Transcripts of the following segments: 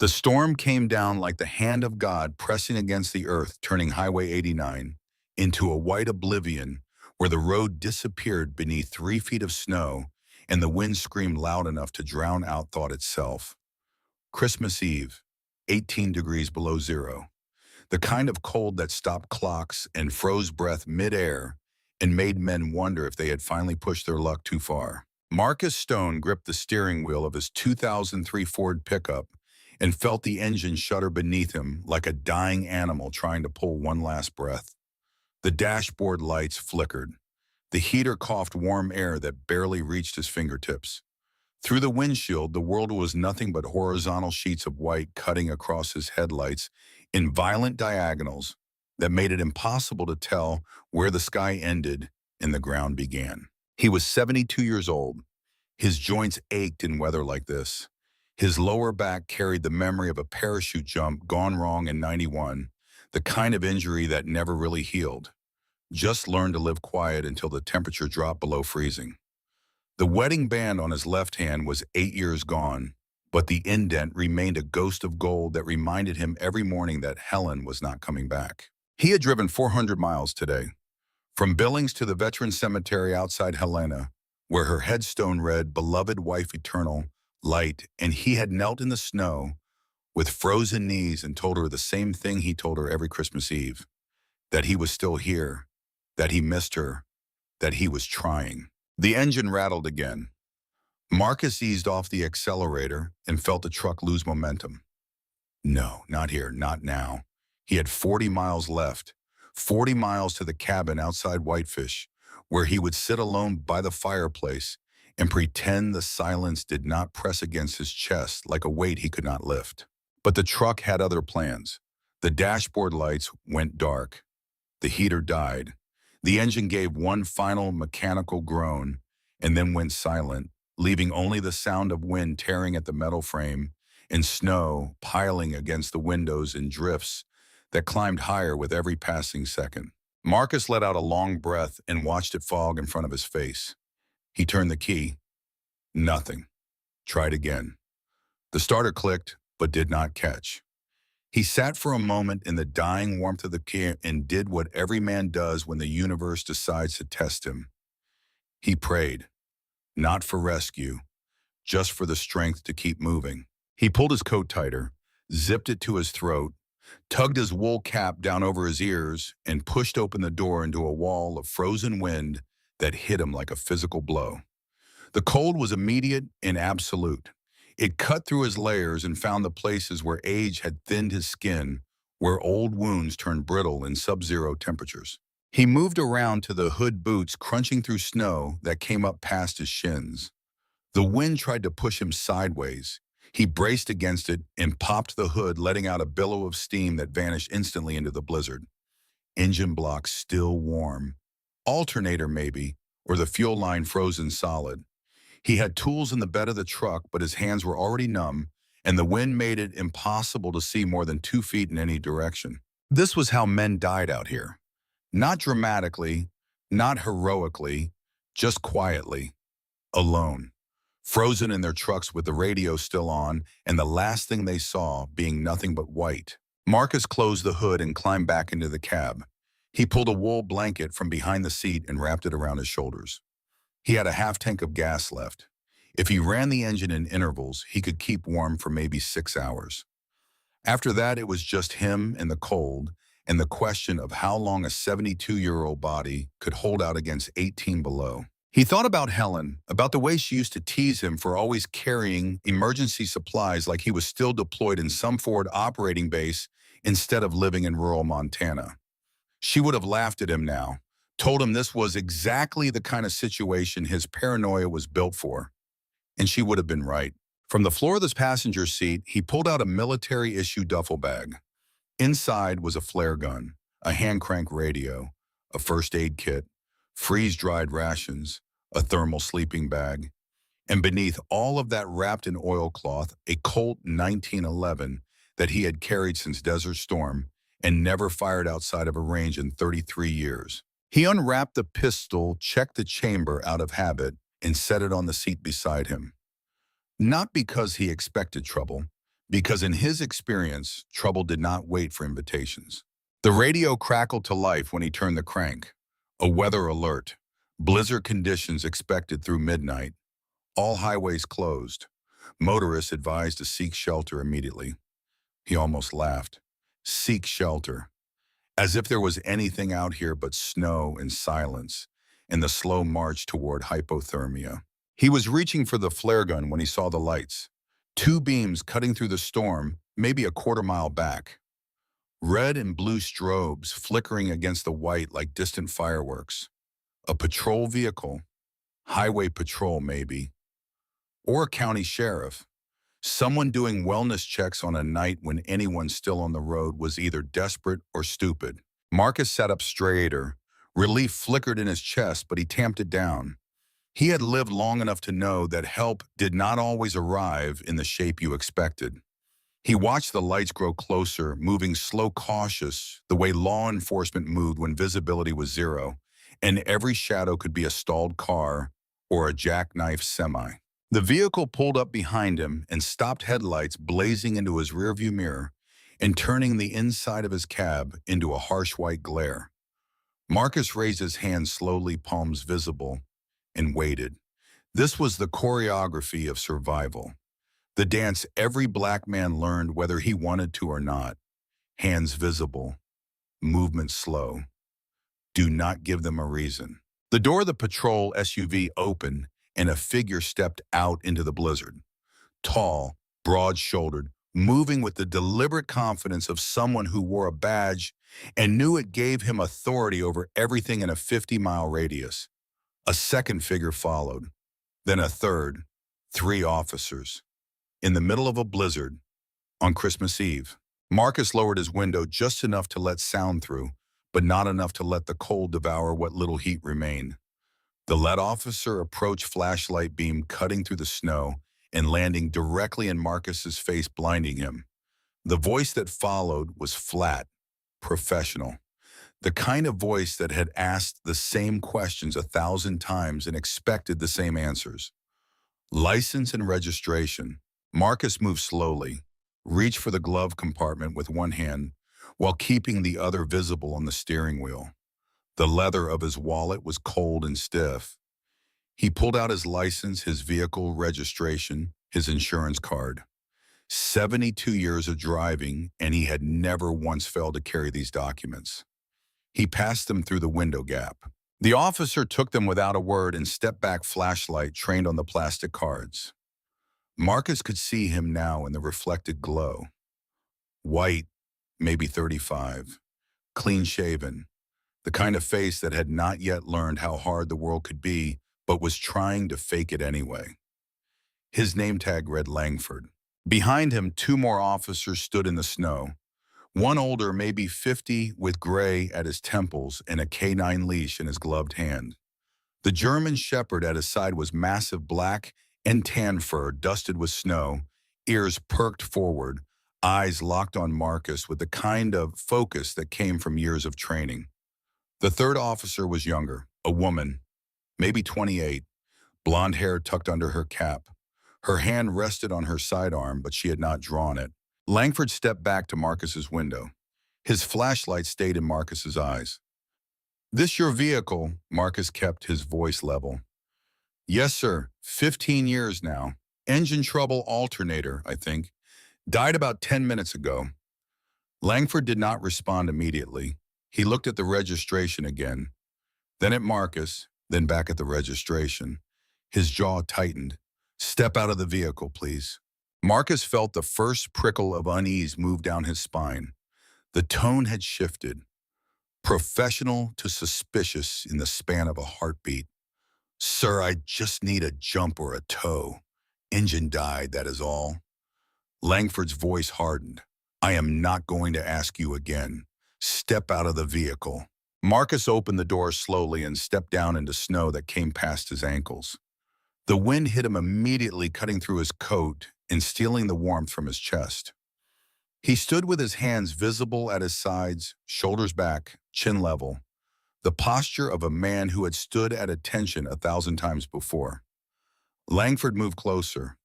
The storm came down like the hand of God pressing against the earth, turning Highway 89 into a white oblivion where the road disappeared beneath 3 feet of snow and the wind screamed loud enough to drown out thought itself. Christmas Eve, 18 degrees below zero. The kind of cold that stopped clocks and froze breath midair and made men wonder if they had finally pushed their luck too far. Marcus Stone gripped the steering wheel of his 2003 Ford pickup and felt the engine shudder beneath him like a dying animal trying to pull one last breath. The dashboard lights flickered. The heater coughed warm air that barely reached his fingertips. Through the windshield, the world was nothing but horizontal sheets of white cutting across his headlights in violent diagonals that made it impossible to tell where the sky ended and the ground began. He was 72 years old. His joints ached in weather like this. His lower back carried the memory of a parachute jump gone wrong in '91, the kind of injury that never really healed. Just learned to live quiet until the temperature dropped below freezing. The wedding band on his left hand was 8 years gone, but the indent remained a ghost of gold that reminded him every morning that Helen was not coming back. He had driven 400 miles today, from Billings to the veteran cemetery outside Helena, where her headstone read, "Beloved Wife Eternal, Light," and he had knelt in the snow with frozen knees and told her the same thing he told her every Christmas Eve, that he was still here, that he missed her, that he was trying. The engine rattled again. Marcus eased off the accelerator and felt the truck lose momentum. No, not here, not now. He had 40 miles left, 40 miles to the cabin outside Whitefish, where he would sit alone by the fireplace and pretend the silence did not press against his chest like a weight he could not lift. But the truck had other plans. The dashboard lights went dark. The heater died. The engine gave one final mechanical groan and then went silent, leaving only the sound of wind tearing at the metal frame and snow piling against the windows in drifts that climbed higher with every passing second. Marcus let out a long breath and watched it fog in front of his face. He turned the key. Nothing. Tried again. The starter clicked, but did not catch. He sat for a moment in the dying warmth of the key and did what every man does when the universe decides to test him. He prayed, not for rescue, just for the strength to keep moving. He pulled his coat tighter, zipped it to his throat, tugged his wool cap down over his ears, and pushed open the door into a wall of frozen wind that hit him like a physical blow. The cold was immediate and absolute. It cut through his layers and found the places where age had thinned his skin, where old wounds turned brittle in sub-zero temperatures. He moved around to the hood boots crunching through snow that came up past his shins. The wind tried to push him sideways. He braced against it and popped the hood, letting out a billow of steam that vanished instantly into the blizzard. Engine block still warm. Alternator maybe, or the fuel line frozen solid. He had tools in the bed of the truck, but his hands were already numb, and the wind made it impossible to see more than 2 feet in any direction. This was how men died out here. Not dramatically, not heroically, just quietly, alone, frozen in their trucks with the radio still on and the last thing they saw being nothing but white. Marcus closed the hood and climbed back into the cab. He pulled a wool blanket from behind the seat and wrapped it around his shoulders. He had a half tank of gas left. If he ran the engine in intervals, he could keep warm for maybe 6 hours. After that, it was just him and the cold, and the question of how long a 72-year-old body could hold out against 18 below. He thought about Helen, about the way she used to tease him for always carrying emergency supplies like he was still deployed in some forward operating base instead of living in rural Montana. She would have laughed at him now, told him this was exactly the kind of situation his paranoia was built for. And she would have been right. From the floor of the passenger seat, he pulled out a military-issue duffel bag. Inside was a flare gun, a hand-crank radio, a first aid kit, freeze-dried rations, a thermal sleeping bag, and beneath all of that wrapped in oilcloth, a Colt 1911 that he had carried since Desert Storm and never fired outside of a range in 33 years. He unwrapped the pistol, checked the chamber out of habit, and set it on the seat beside him. Not because he expected trouble, because in his experience, trouble did not wait for invitations. The radio crackled to life when he turned the crank. A weather alert. Blizzard conditions expected through midnight. All highways closed. Motorists advised to seek shelter immediately. He almost laughed. Seek shelter. As if there was anything out here but snow and silence and the slow march toward hypothermia. He was reaching for the flare gun when he saw the lights. Two beams cutting through the storm, maybe a quarter-mile back. Red and blue strobes flickering against the white like distant fireworks. A patrol vehicle. Highway patrol, maybe. Or a county sheriff. Someone doing wellness checks on a night when anyone still on the road was either desperate or stupid. Marcus sat up straighter. Relief flickered in his chest, but he tamped it down. He had lived long enough to know that help did not always arrive in the shape you expected. He watched the lights grow closer, moving slow, cautious, the way law enforcement moved when visibility was zero, and every shadow could be a stalled car or a jackknife semi. The vehicle pulled up behind him and stopped, headlights blazing into his rearview mirror and turning the inside of his cab into a harsh white glare. Marcus raised his hand slowly, palms visible, and waited. This was the choreography of survival. The dance every black man learned whether he wanted to or not. Hands visible, movement slow. Do not give them a reason. The door of the patrol SUV opened and a figure stepped out into the blizzard. Tall, broad-shouldered, moving with the deliberate confidence of someone who wore a badge and knew it gave him authority over everything in a 50-mile radius. A second figure followed, then a third, 3 officers. In the middle of a blizzard, on Christmas Eve, Marcus lowered his window just enough to let sound through, but not enough to let the cold devour what little heat remained. The lead officer approached, flashlight beam cutting through the snow and landing directly in Marcus's face, blinding him. The voice that followed was flat, professional. The kind of voice that had asked the same questions 1,000 times and expected the same answers. License and registration. Marcus moved slowly, reached for the glove compartment with one hand while keeping the other visible on the steering wheel. The leather of his wallet was cold and stiff. He pulled out his license, his vehicle registration, his insurance card. 72 years of driving, and he had never once failed to carry these documents. He passed them through the window gap. The officer took them without a word and stepped back, flashlight trained on the plastic cards. Marcus could see him now in the reflected glow. White, maybe 35, clean-shaven, the kind of face that had not yet learned how hard the world could be, but was trying to fake it anyway. His name tag read Langford. Behind him, 2 more officers stood in the snow. One older, maybe 50, with gray at his temples and a canine leash in his gloved hand. The German shepherd at his side was massive, black and tan fur, dusted with snow, ears perked forward, eyes locked on Marcus with the kind of focus that came from years of training. The third officer was younger, a woman, maybe 28, blonde hair tucked under her cap. Her hand rested on her sidearm, but she had not drawn it. Langford stepped back to Marcus's window. His flashlight stayed in Marcus's eyes. "This your vehicle?" Marcus kept his voice level. "Yes, sir. 15 years now. Engine trouble, alternator, I think. Died about 10 minutes ago." Langford did not respond immediately. He looked at the registration again, then at Marcus, then back at the registration. His jaw tightened. "Step out of the vehicle, please." Marcus felt the first prickle of unease move down his spine. The tone had shifted. Professional to suspicious in the span of a heartbeat. "Sir, I just need a jump or a tow. Engine died, that is all." Langford's voice hardened. "I am not going to ask you again. Step out of the vehicle." Marcus opened the door slowly and stepped down into snow that came past his ankles. The wind hit him immediately, cutting through his coat and stealing the warmth from his chest. He stood with his hands visible at his sides, shoulders back, chin level, the posture of a man who had stood at attention 1,000 times before. Langford moved closer,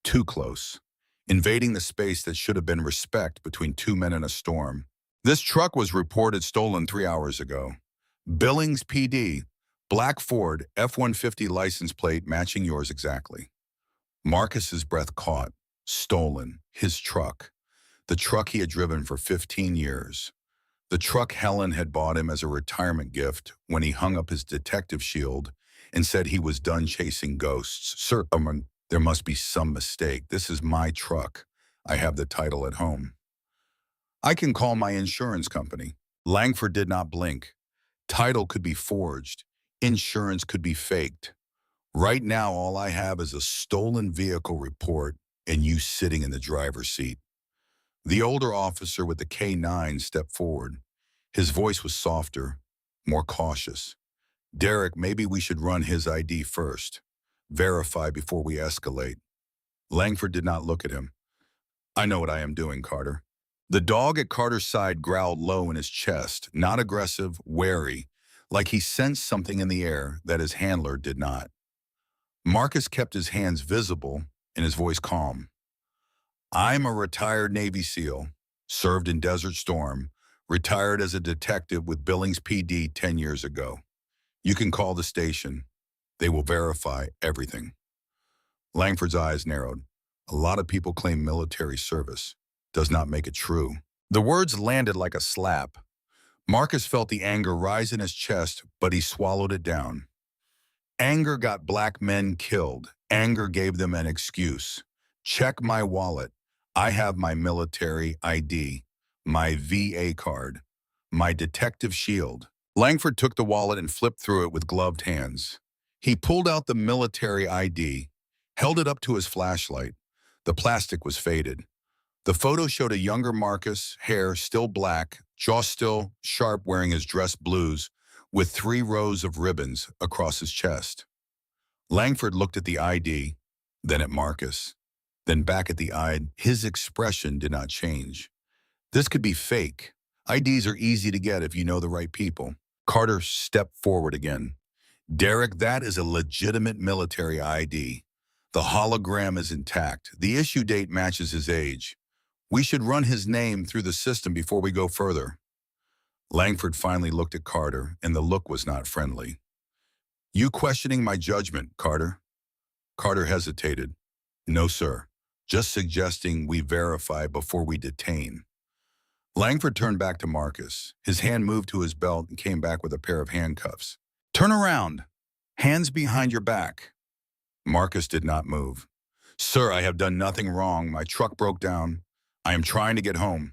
too close. invading the space that should have been respect between two men in a storm. This truck was reported stolen 3 hours ago. Billings PD, black Ford F-150 license plate matching yours exactly. Marcus's breath caught. Stolen. His truck. The truck he had driven for 15 years. The truck Helen had bought him as a retirement gift when he hung up his detective shield and said he was done chasing ghosts. Sir, there must be some mistake. This is my truck. I have the title at home. I can call my insurance company. Langford did not blink. Title could be forged. Insurance could be faked. Right now, all I have is a stolen vehicle report and you sitting in the driver's seat. The older officer with the K9 stepped forward. His voice was softer, more cautious. Derek, maybe we should run his ID first. Verify before we escalate. Langford did not look at him. I know what I am doing, Carter. The dog at Carter's side growled low in his chest, not aggressive, wary, like he sensed something in the air that his handler did not. Marcus kept his hands visible and his voice calm. I'm a retired Navy SEAL, served in Desert Storm, retired as a detective with Billings PD 10 years ago. You can call the station. They will verify everything. Langford's eyes narrowed. A lot of people claim military service. Does not make it true. The words landed like a slap. Marcus felt the anger rise in his chest, but he swallowed it down. Anger got black men killed. Anger gave them an excuse. Check my wallet. I have my military ID, my VA card, my detective shield. Langford took the wallet and flipped through it with gloved hands. He pulled out the military ID, held it up to his flashlight. The plastic was faded. The photo showed a younger Marcus, hair still black, jaw still sharp, wearing his dress blues, with 3 rows of ribbons across his chest. Langford looked at the ID, then at Marcus, then back at the ID. His expression did not change. This could be fake. IDs are easy to get if you know the right people. Carter stepped forward again. Derek, that is a legitimate military ID. The hologram is intact. The issue date matches his age. We should run his name through the system before we go further. Langford finally looked at Carter, and the look was not friendly. You questioning my judgment, Carter? Carter hesitated. No, sir. Just suggesting we verify before we detain. Langford turned back to Marcus. His hand moved to his belt and came back with a pair of handcuffs. Turn around. Hands behind your back. Marcus did not move. Sir, I have done nothing wrong. My truck broke down. I am trying to get home.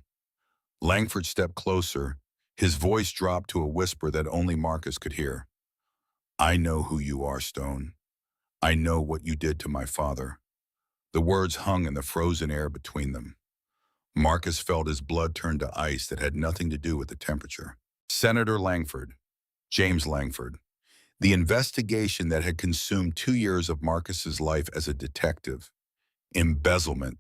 Langford stepped closer. His voice dropped to a whisper that only Marcus could hear. I know who you are, Stone. I know what you did to my father. The words hung in the frozen air between them. Marcus felt his blood turn to ice that had nothing to do with the temperature. Senator Langford, James Langford, the investigation that had consumed 2 years of Marcus's life as a detective, embezzlement,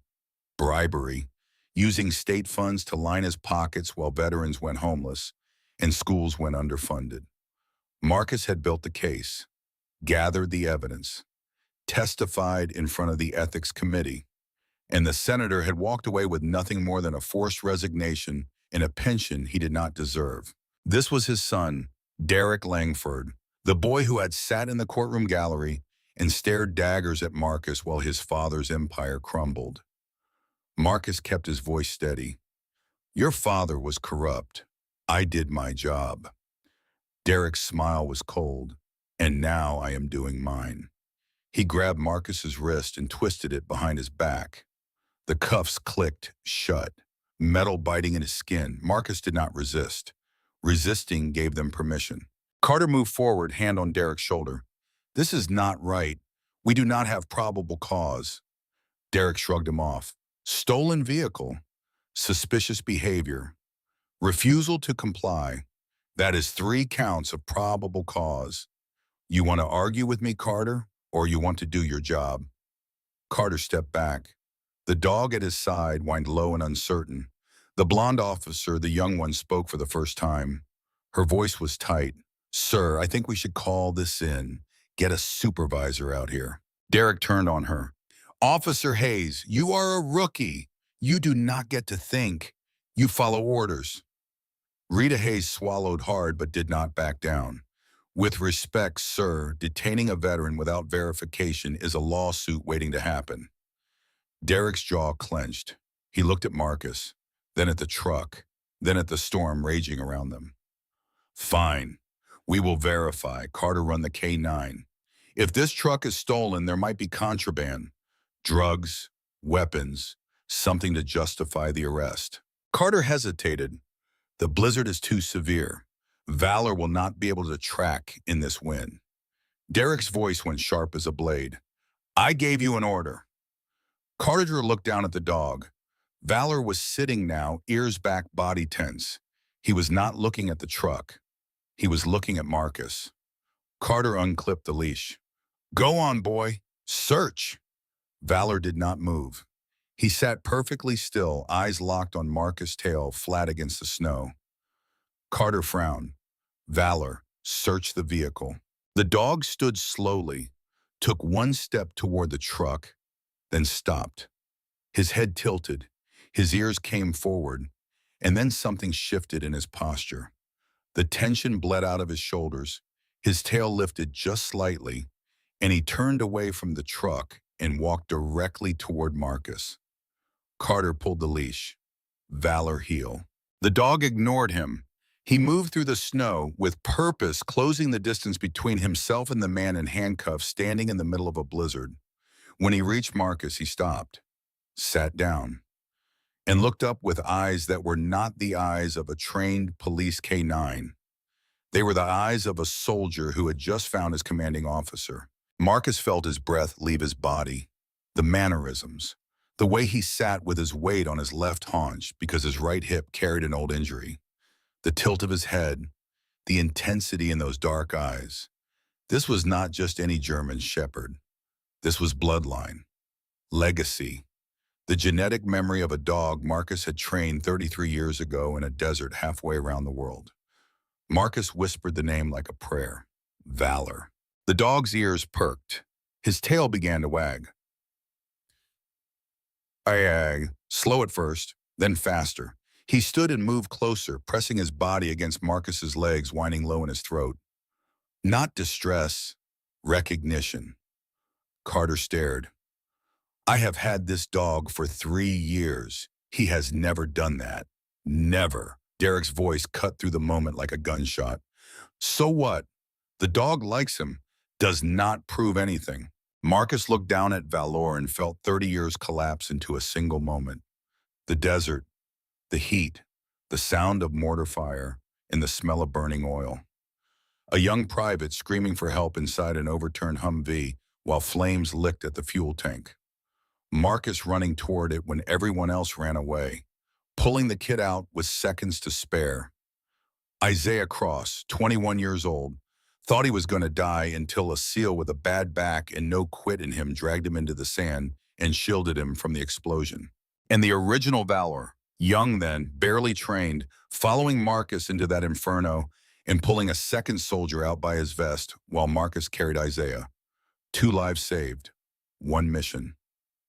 bribery, using state funds to line his pockets while veterans went homeless and schools went underfunded. Marcus had built the case, gathered the evidence, testified in front of the ethics committee, and the senator had walked away with nothing more than a forced resignation and a pension he did not deserve. This was his son, Derek Langford, the boy who had sat in the courtroom gallery and stared daggers at Marcus while his father's empire crumbled. Marcus kept his voice steady. Your father was corrupt. I did my job. Derek's smile was cold, and now I am doing mine. He grabbed Marcus's wrist and twisted it behind his back. The cuffs clicked shut, metal biting in his skin. Marcus did not resist. Resisting gave them permission. Carter moved forward, hand on Derek's shoulder. This is not right. We do not have probable cause. Derek shrugged him off. Stolen vehicle, suspicious behavior, refusal to comply. That is 3 counts of probable cause. You want to argue with me, Carter, or you want to do your job? Carter stepped back. The dog at his side whined low and uncertain. The blonde officer, the young one, spoke for the first time. Her voice was tight. Sir, I think we should call this in. Get a supervisor out here. Derek turned on her. Officer Hayes, you are a rookie. You do not get to think. You follow orders. Rita Hayes swallowed hard but did not back down. With respect, sir, detaining a veteran without verification is a lawsuit waiting to happen. Derek's jaw clenched. He looked at Marcus, then at the truck, then at the storm raging around them. Fine. We will verify. Carter run the K-9. If this truck is stolen, there might be contraband. Drugs, weapons, something to justify the arrest. Carter hesitated. The blizzard is too severe. Valor will not be able to track in this wind. Derek's voice went sharp as a blade. I gave you an order. Carter looked down at the dog. Valor was sitting now, ears back, body tense. He was not looking at the truck. He was looking at Marcus. Carter unclipped the leash. Go on, boy. Search. Valor did not move. He sat perfectly still, eyes locked on Marcus' tail, flat against the snow. Carter frowned. Valor, search the vehicle. The dog stood slowly, took one step toward the truck, then stopped. His head tilted, his ears came forward, and then something shifted in his posture. The tension bled out of his shoulders, his tail lifted just slightly, and he turned away from the truck and walked directly toward Marcus. Carter pulled the leash. Valor heel. The dog ignored him. He moved through the snow, with purpose, closing the distance between himself and the man in handcuffs standing in the middle of a blizzard. When he reached Marcus, he stopped, sat down, and looked up with eyes that were not the eyes of a trained police K-9. They were the eyes of a soldier who had just found his commanding officer. Marcus felt his breath leave his body, the mannerisms, the way he sat with his weight on his left haunch because his right hip carried an old injury, the tilt of his head, the intensity in those dark eyes. This was not just any German shepherd. This was bloodline, legacy, the genetic memory of a dog Marcus had trained 33 years ago in a desert halfway around the world. Marcus whispered the name like a prayer. Valor. The dog's ears perked. His tail began to wag. Slow at first, then faster. He stood and moved closer, pressing his body against Marcus's legs, whining low in his throat. Not distress, recognition. Carter stared. I have had this dog for 3 years. He has never done that. Never. Derek's voice cut through the moment like a gunshot. So what? The dog likes him. Does not prove anything. Marcus looked down at Valor and felt 30 years collapse into a single moment. The desert, the heat, the sound of mortar fire, and the smell of burning oil. A young private screaming for help inside an overturned Humvee while flames licked at the fuel tank. Marcus running toward it when everyone else ran away, pulling the kid out with seconds to spare. Isaiah Cross, 21 years old, thought he was going to die until a SEAL with a bad back and no quit in him dragged him into the sand and shielded him from the explosion. And the original Valor, young then, barely trained, following Marcus into that inferno and pulling a second soldier out by his vest while Marcus carried Isaiah. 2 lives saved, 1 mission,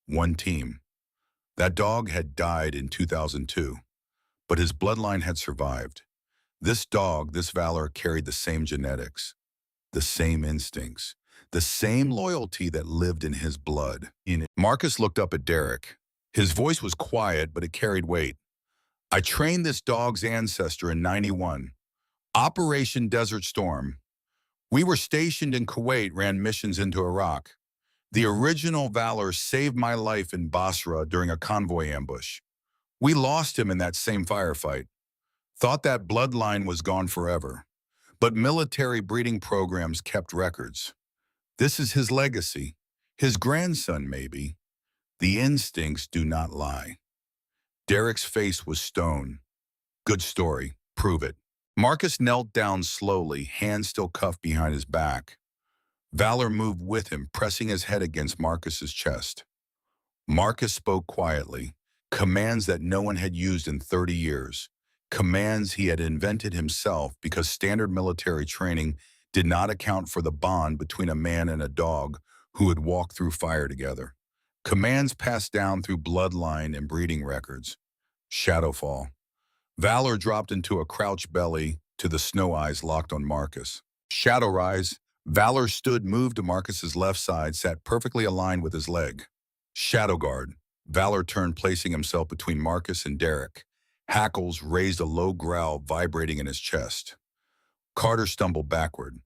1 team. That dog had died in 2002, but his bloodline had survived. This dog, this Valor, carried the same genetics, the same instincts, the same loyalty that lived in his blood. Marcus looked up at Derek. His voice was quiet, but it carried weight. I trained this dog's ancestor in '91. Operation Desert Storm. We were stationed in Kuwait, ran missions into Iraq. The original Valor saved my life in Basra during a convoy ambush. We lost him in that same firefight. Thought that bloodline was gone forever. But military breeding programs kept records. This is his legacy. His grandson, maybe. The instincts do not lie. Derek's face was stone. Good story. Prove it. Marcus knelt down slowly, hands still cuffed behind his back. Valor moved with him, pressing his head against Marcus's chest. Marcus spoke quietly, commands that no one had used in 30 years, commands he had invented himself because standard military training did not account for the bond between a man and a dog who had walked through fire together. Commands passed down through bloodline and breeding records. Shadowfall. Valor dropped into a crouched belly to the snow eyes locked on Marcus. Shadow rise. Valor stood, moved to Marcus's left side, sat perfectly aligned with his leg. Shadow guard. Valor turned, placing himself between Marcus and Derek. Hackles raised a low growl vibrating in his chest. Carter stumbled backward.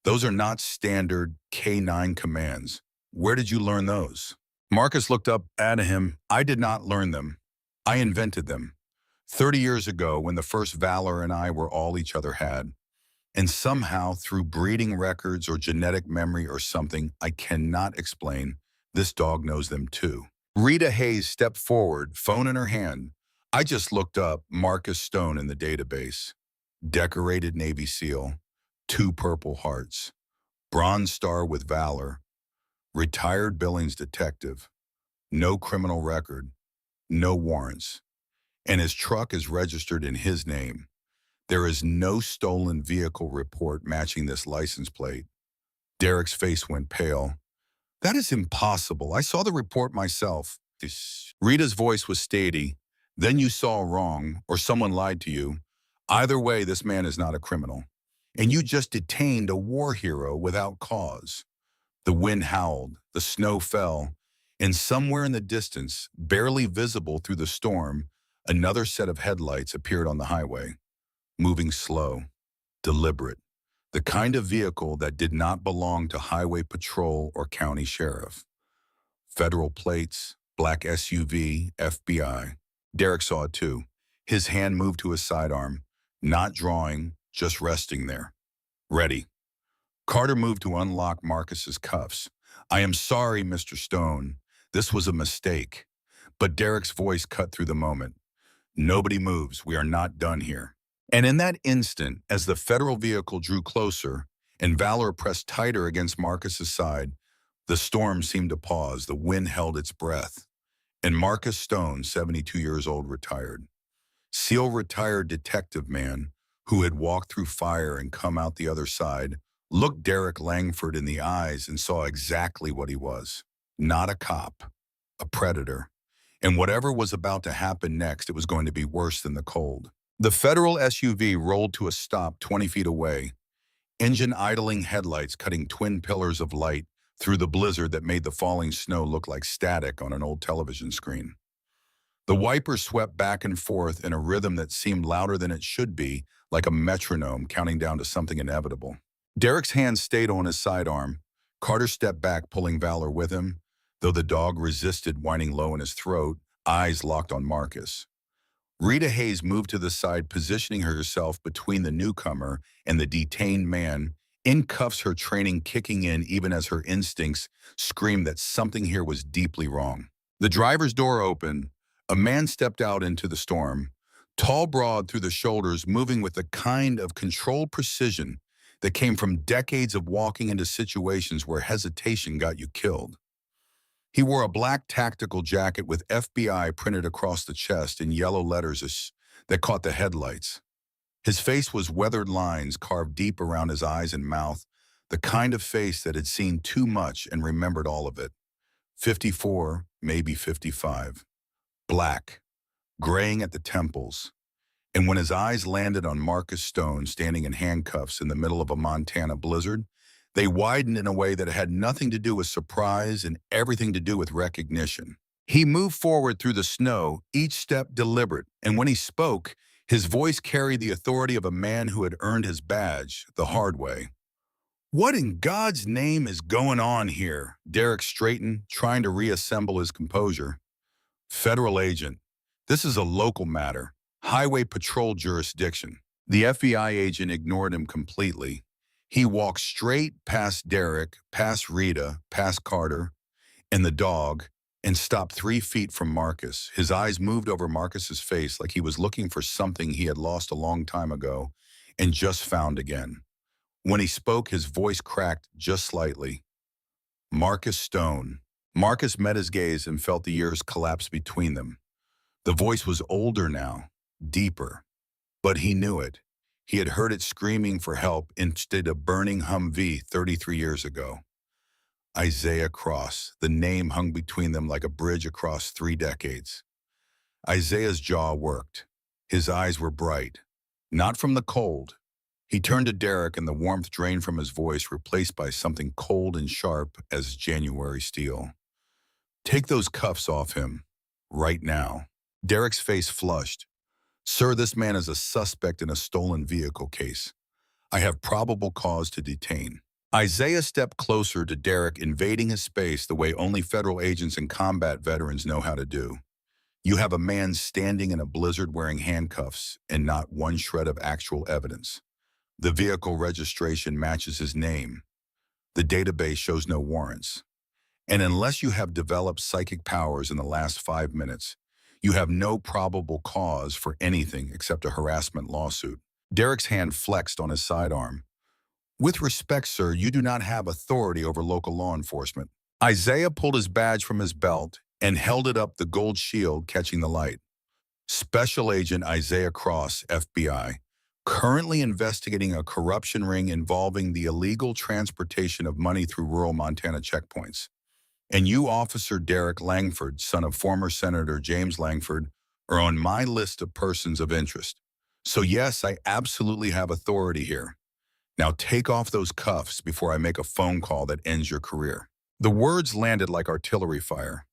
Those are not standard K9 commands. Where did you learn those? Marcus looked up at him. I did not learn them. I invented them. 30 years ago, when the first Valor and I were all each other had. And somehow, through breeding records or genetic memory or something I cannot explain, this dog knows them too. Rita Hayes stepped forward, phone in her hand. I just looked up Marcus Stone in the database. Decorated Navy SEAL, 2 Purple Hearts, Bronze Star with Valor, retired Billings detective, no criminal record, no warrants, and his truck is registered in his name. There is no stolen vehicle report matching this license plate. Derek's face went pale. That is impossible. I saw the report myself. Rita's voice was steady. Then you saw wrong, or someone lied to you. Either way, this man is not a criminal. And you just detained a war hero without cause. The wind howled, the snow fell, and somewhere in the distance, barely visible through the storm, another set of headlights appeared on the highway. Moving slow, deliberate, the kind of vehicle that did not belong to highway patrol or county sheriff. Federal plates, black SUV, FBI. Derek saw it too. His hand moved to his sidearm, not drawing, just resting there. Ready. Carter moved to unlock Marcus's cuffs. I am sorry, Mr. Stone. This was a mistake. But Derek's voice cut through the moment. Nobody moves. We are not done here. And in that instant, as the federal vehicle drew closer and Valor pressed tighter against Marcus's side, the storm seemed to pause. The wind held its breath. And Marcus Stone, 72 years old, retired. SEAL retired detective man who had walked through fire and come out the other side, looked Derek Langford in the eyes and saw exactly what he was. Not a cop, a predator. And whatever was about to happen next, it was going to be worse than the cold. The federal SUV rolled to a stop 20 feet away, engine idling, headlights cutting twin pillars of light through the blizzard that made the falling snow look like static on an old television screen. The wipers swept back and forth in a rhythm that seemed louder than it should be, like a metronome counting down to something inevitable. Derek's hand stayed on his sidearm. Carter stepped back, pulling Valor with him, though the dog resisted, whining low in his throat, eyes locked on Marcus. Rita Hayes moved to the side, positioning herself between the newcomer and the detained man, in cuffs, her training kicking in even as her instincts screamed that something here was deeply wrong. The driver's door opened. A man stepped out into the storm, tall, broad through the shoulders, moving with the kind of controlled precision that came from decades of walking into situations where hesitation got you killed. He wore a black tactical jacket with FBI printed across the chest in yellow letters that caught the headlights. His face was weathered lines carved deep around his eyes and mouth, the kind of face that had seen too much and remembered all of it. 54, maybe 55. Black, graying at the temples. And when his eyes landed on Marcus Stone standing in handcuffs in the middle of a Montana blizzard, they widened in a way that had nothing to do with surprise and everything to do with recognition. He moved forward through the snow, each step deliberate, and when he spoke, his voice carried the authority of a man who had earned his badge the hard way. What in God's name is going on here? Derek straightened, trying to reassemble his composure. Federal agent. This is a local matter. Highway patrol jurisdiction. The FBI agent ignored him completely. He walked straight past Derek, past Rita, past Carter, and the dog, and stopped 3 feet from Marcus. His eyes moved over Marcus's face like he was looking for something he had lost a long time ago and just found again. When he spoke, his voice cracked just slightly. Marcus Stone. Marcus met his gaze and felt the years collapse between them. The voice was older now, deeper, but he knew it. He had heard it screaming for help instead of burning Humvee 33 years ago. Isaiah Cross. The name hung between them like a bridge across 3 decades. Isaiah's jaw worked. His eyes were bright. Not from the cold. He turned to Derek and the warmth drained from his voice, replaced by something cold and sharp as January steel. Take those cuffs off him. Right now. Derek's face flushed. Sir, this man is a suspect in a stolen vehicle case. I have probable cause to detain. Isaiah stepped closer to Derek, invading his space the way only federal agents and combat veterans know how to do. You have a man standing in a blizzard wearing handcuffs and not one shred of actual evidence. The vehicle registration matches his name. The database shows no warrants. And unless you have developed psychic powers in the last 5 minutes, you have no probable cause for anything except a harassment lawsuit. Derek's hand flexed on his sidearm. With respect, sir, you do not have authority over local law enforcement. Isaiah pulled his badge from his belt and held it up, the gold shield catching the light. Special Agent Isaiah Cross, FBI, currently investigating a corruption ring involving the illegal transportation of money through rural Montana checkpoints. And you, Officer Derek Langford, son of former Senator James Langford, are on my list of persons of interest. So yes, I absolutely have authority here. Now take off those cuffs before I make a phone call that ends your career. The words landed like artillery fire.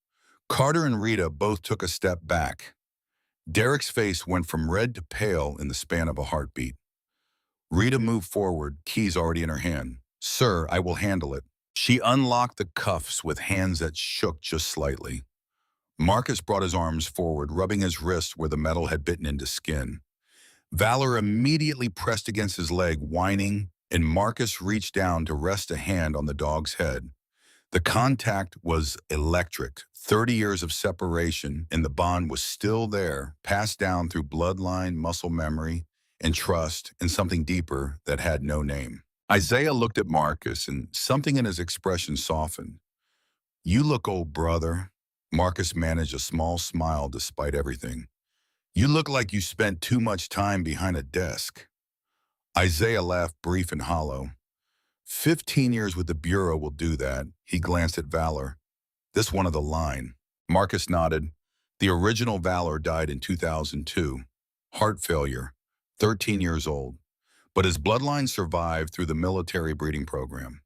Carter and Rita both took a step back. Derek's face went from red to pale in the span of a heartbeat. Rita moved forward, keys already in her hand. Sir, I will handle it. She unlocked the cuffs with hands that shook just slightly. Marcus brought his arms forward, rubbing his wrist where the metal had bitten into skin. Valor immediately pressed against his leg, whining, and Marcus reached down to rest a hand on the dog's head. The contact was electric. 30 years of separation, and the bond was still there, passed down through bloodline, muscle memory, and trust, and something deeper that had no name. Isaiah looked at Marcus, and something in his expression softened. You look old, brother. Marcus managed a small smile despite everything. You look like you spent too much time behind a desk. Isaiah laughed, brief and hollow. 15 years with the Bureau will do that. He glanced at Valor. This one of the line. Marcus nodded. The original Valor died in 2002. Heart failure. 13 years old. But his bloodline survived through the military breeding program.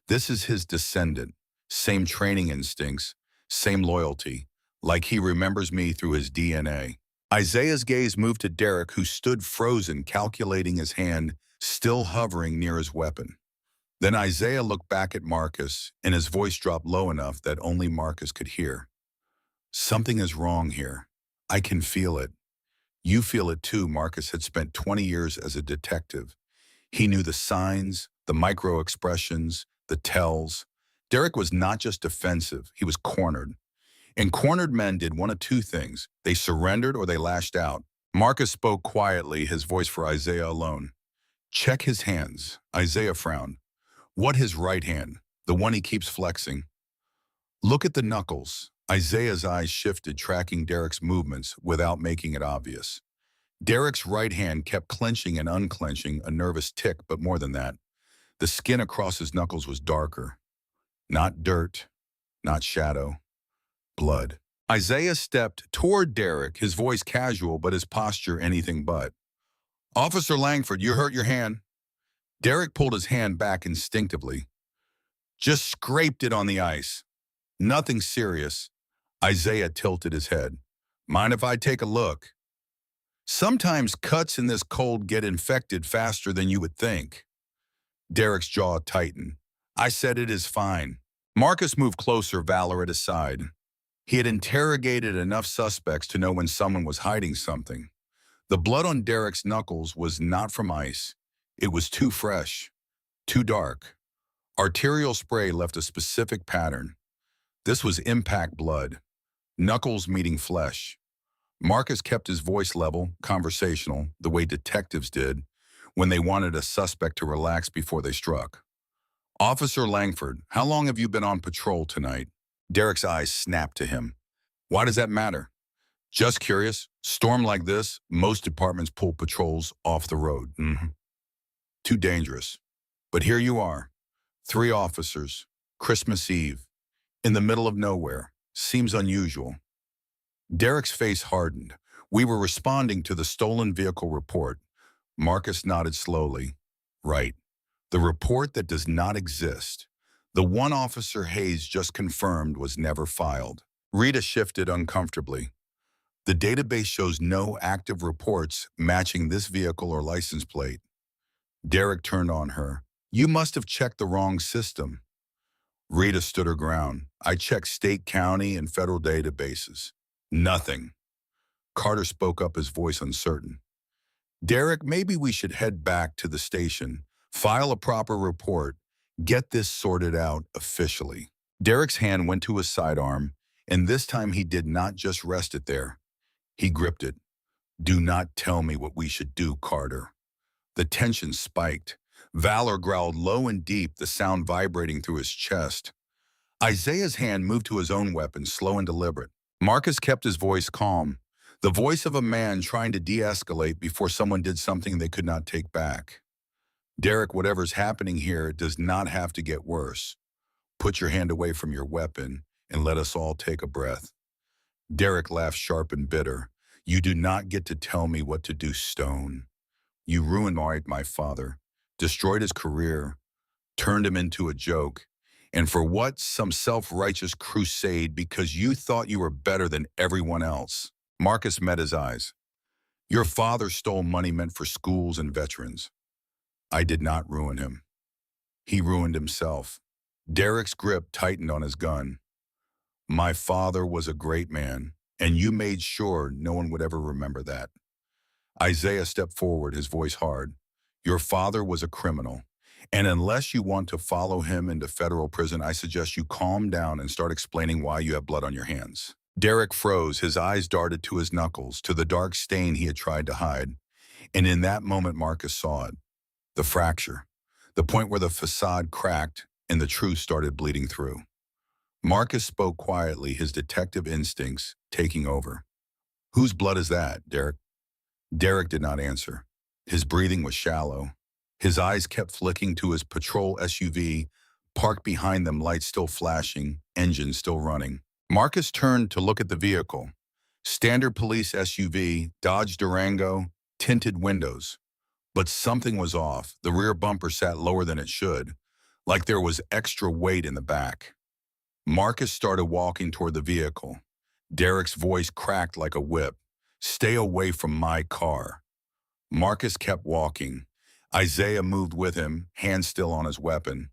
This is his descendant. Same training instincts. Same loyalty. Like he remembers me through his DNA. Isaiah's gaze moved to Derek, who stood frozen, calculating his hand, still hovering near his weapon. Then Isaiah looked back at Marcus, and his voice dropped low enough that only Marcus could hear. Something is wrong here. I can feel it. You feel it too. Marcus had spent 20 years as a detective. He knew the signs, the micro-expressions, the tells. Derek was not just defensive, he was cornered. And cornered men did one of two things. They surrendered or they lashed out. Marcus spoke quietly, his voice for Isaiah alone. Check his hands. Isaiah frowned. What his right hand? The one he keeps flexing. Look at the knuckles. Isaiah's eyes shifted, tracking Derek's movements without making it obvious. Derek's right hand kept clenching and unclenching, a nervous tick, but more than that. The skin across his knuckles was darker. Not dirt, not shadow. Blood. Isaiah stepped toward Derek, his voice casual, but his posture anything but. Officer Langford, you hurt your hand. Derek pulled his hand back instinctively. Just scraped it on the ice. Nothing serious. Isaiah tilted his head. Mind if I take a look? Sometimes cuts in this cold get infected faster than you would think. Derek's jaw tightened. I said it is fine. Marcus moved closer, Valor at his side. He had interrogated enough suspects to know when someone was hiding something. The blood on Derek's knuckles was not from ice. It was too fresh, too dark. Arterial spray left a specific pattern. This was impact blood, knuckles meeting flesh. Marcus kept his voice level, conversational, the way detectives did when they wanted a suspect to relax before they struck. Officer Langford, how long have you been on patrol tonight? Derek's eyes snapped to him. Why does that matter? Just curious. Storm like this, most departments pull patrols off the road. Too dangerous. But here you are, 3 officers, Christmas Eve, in the middle of nowhere. Seems unusual. Derek's face hardened. We were responding to the stolen vehicle report. Marcus nodded slowly. Right. The report that does not exist. The one Officer Hayes just confirmed was never filed. Rita shifted uncomfortably. The database shows no active reports matching this vehicle or license plate. Derek turned on her. You must have checked the wrong system. Rita stood her ground. I checked state, county, and federal databases. Nothing. Carter spoke up, his voice uncertain. Derek, maybe we should head back to the station, file a proper report, get this sorted out officially. Derek's hand went to his sidearm, and this time he did not just rest it there. He gripped it. Do not tell me what we should do, Carter. The tension spiked. Valor growled low and deep, the sound vibrating through his chest. Isaiah's hand moved to his own weapon, slow and deliberate. Marcus kept his voice calm, the voice of a man trying to de-escalate before someone did something they could not take back. Derek, whatever's happening here does not have to get worse. Put your hand away from your weapon and let us all take a breath. Derek laughed sharp and bitter. You do not get to tell me what to do, Stone. You ruined my father, destroyed his career, turned him into a joke. And for what? Some self-righteous crusade because you thought you were better than everyone else. Marcus met his eyes. Your father stole money meant for schools and veterans. I did not ruin him. He ruined himself. Derek's grip tightened on his gun. My father was a great man, and you made sure no one would ever remember that. Isaiah stepped forward, his voice hard. Your father was a criminal, and unless you want to follow him into federal prison, I suggest you calm down and start explaining why you have blood on your hands. Derek froze, his eyes darted to his knuckles, to the dark stain he had tried to hide. And in that moment, Marcus saw it. The fracture, the point where the facade cracked and the truth started bleeding through. Marcus spoke quietly, his detective instincts taking over. Whose blood is that, Derek? Derek did not answer. His breathing was shallow. His eyes kept flicking to his patrol SUV, parked behind them, lights still flashing, engine still running. Marcus turned to look at the vehicle. Standard police SUV, Dodge Durango, tinted windows. But something was off. The rear bumper sat lower than it should, like there was extra weight in the back. Marcus started walking toward the vehicle. Derek's voice cracked like a whip. Stay away from my car. Marcus kept walking. Isaiah moved with him, hand still on his weapon.